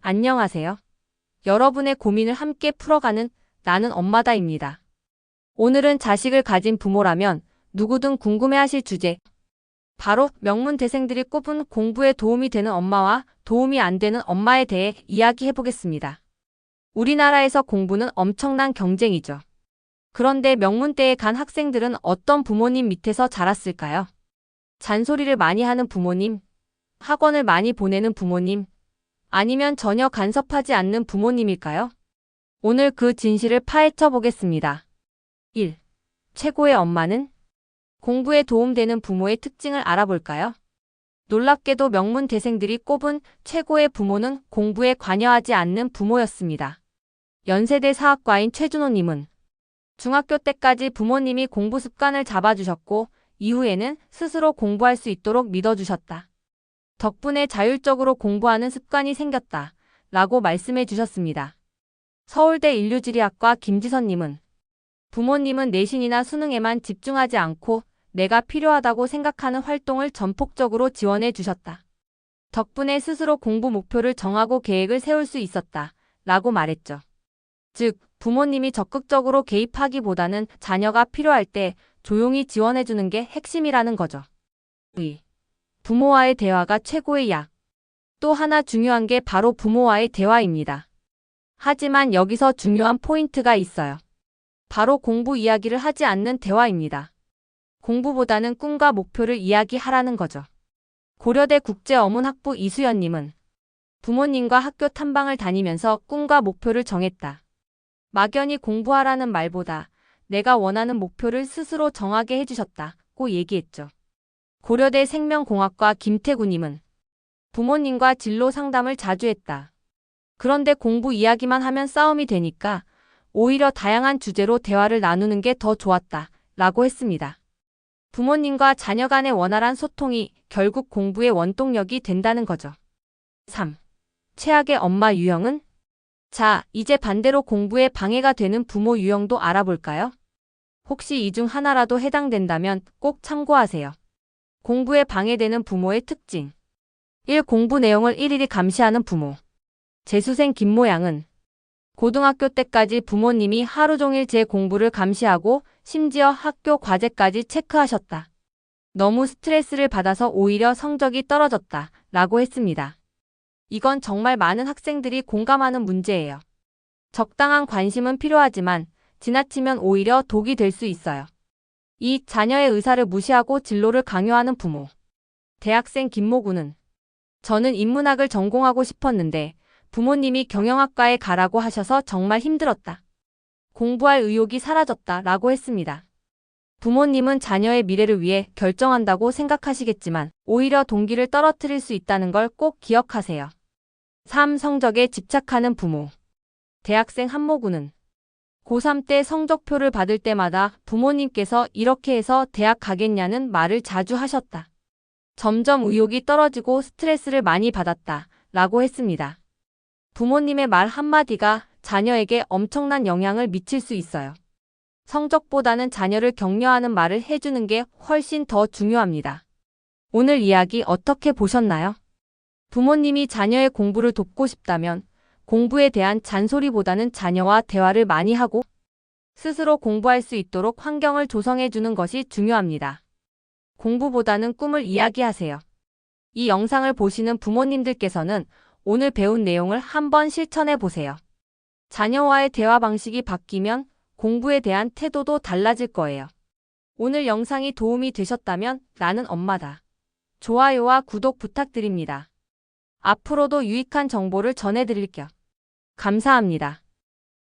안녕하세요. 여러분의 고민을 함께 풀어가는 나는 엄마다입니다. 오늘은 자식을 가진 부모라면 누구든 궁금해하실 주제, 바로 명문대생들이 꼽은 공부에 도움이 되는 엄마와 도움이 안 되는 엄마에 대해 이야기해보겠습니다. 우리나라에서 공부는 엄청난 경쟁이죠. 그런데 명문대에 간 학생들은 어떤 부모님 밑에서 자랐을까요? 잔소리를 많이 하는 부모님, 학원을 많이 보내는 부모님, 아니면 전혀 간섭하지 않는 부모님일까요? 오늘 그 진실을 파헤쳐 보겠습니다. 1. 최고의 엄마는? 공부에 도움되는 부모의 특징을 알아볼까요? 놀랍게도 명문대생들이 꼽은 최고의 부모는 공부에 관여하지 않는 부모였습니다. 연세대 사학과인 최준호님은 중학교 때까지 부모님이 공부 습관을 잡아주셨고 이후에는 스스로 공부할 수 있도록 믿어주셨다. 덕분에 자율적으로 공부하는 습관이 생겼다. 라고 말씀해 주셨습니다. 서울대 인류지리학과 김지선님은 부모님은 내신이나 수능에만 집중하지 않고 내가 필요하다고 생각하는 활동을 전폭적으로 지원해 주셨다. 덕분에 스스로 공부 목표를 정하고 계획을 세울 수 있었다. 라고 말했죠. 즉, 부모님이 적극적으로 개입하기보다는 자녀가 필요할 때 조용히 지원해 주는 게 핵심이라는 거죠. 2. 부모와의 대화가 최고의 약. 또 하나 중요한 게 바로 부모와의 대화입니다. 하지만 여기서 중요한 포인트가 있어요. 바로 공부 이야기를 하지 않는 대화입니다. 공부보다는 꿈과 목표를 이야기하라는 거죠. 고려대 국제어문학부 이수연님은 부모님과 학교 탐방을 다니면서 꿈과 목표를 정했다. 막연히 공부하라는 말보다 내가 원하는 목표를 스스로 정하게 해주셨다고 얘기했죠. 고려대 생명공학과 김태구님은 부모님과 진로 상담을 자주 했다. 그런데 공부 이야기만 하면 싸움이 되니까 오히려 다양한 주제로 대화를 나누는 게 더 좋았다. 라고 했습니다. 부모님과 자녀 간의 원활한 소통이 결국 공부의 원동력이 된다는 거죠. 3. 최악의 엄마 유형은? 자, 이제 반대로 공부에 방해가 되는 부모 유형도 알아볼까요? 혹시 이 중 하나라도 해당된다면 꼭 참고하세요. 공부에 방해되는 부모의 특징. 1. 공부 내용을 일일이 감시하는 부모. 재수생 김모양은 고등학교 때까지 부모님이 하루 종일 제 공부를 감시하고 심지어 학교 과제까지 체크하셨다. 너무 스트레스를 받아서 오히려 성적이 떨어졌다. 라고 했습니다. 이건 정말 많은 학생들이 공감하는 문제예요. 적당한 관심은 필요하지만 지나치면 오히려 독이 될 수 있어요. 2. 자녀의 의사를 무시하고 진로를 강요하는 부모. 대학생 김모구는 저는 인문학을 전공하고 싶었는데 부모님이 경영학과에 가라고 하셔서 정말 힘들었다. 공부할 의욕이 사라졌다. 라고 했습니다. 부모님은 자녀의 미래를 위해 결정한다고 생각하시겠지만 오히려 동기를 떨어뜨릴 수 있다는 걸 꼭 기억하세요. 3. 성적에 집착하는 부모. 대학생 한모구는 고3 때 성적표를 받을 때마다 부모님께서 이렇게 해서 대학 가겠냐는 말을 자주 하셨다. 점점 의욕이 떨어지고 스트레스를 많이 받았다. 라고 했습니다. 부모님의 말 한마디가 자녀에게 엄청난 영향을 미칠 수 있어요. 성적보다는 자녀를 격려하는 말을 해주는 게 훨씬 더 중요합니다. 오늘 이야기 어떻게 보셨나요? 부모님이 자녀의 공부를 돕고 싶다면 공부에 대한 잔소리보다는 자녀와 대화를 많이 하고 스스로 공부할 수 있도록 환경을 조성해 주는 것이 중요합니다. 공부보다는 꿈을 이야기하세요. 이 영상을 보시는 부모님들께서는 오늘 배운 내용을 한번 실천해 보세요. 자녀와의 대화 방식이 바뀌면 공부에 대한 태도도 달라질 거예요. 오늘 영상이 도움이 되셨다면 나는 엄마다. 좋아요와 구독 부탁드립니다. 앞으로도 유익한 정보를 전해드릴게요. 감사합니다.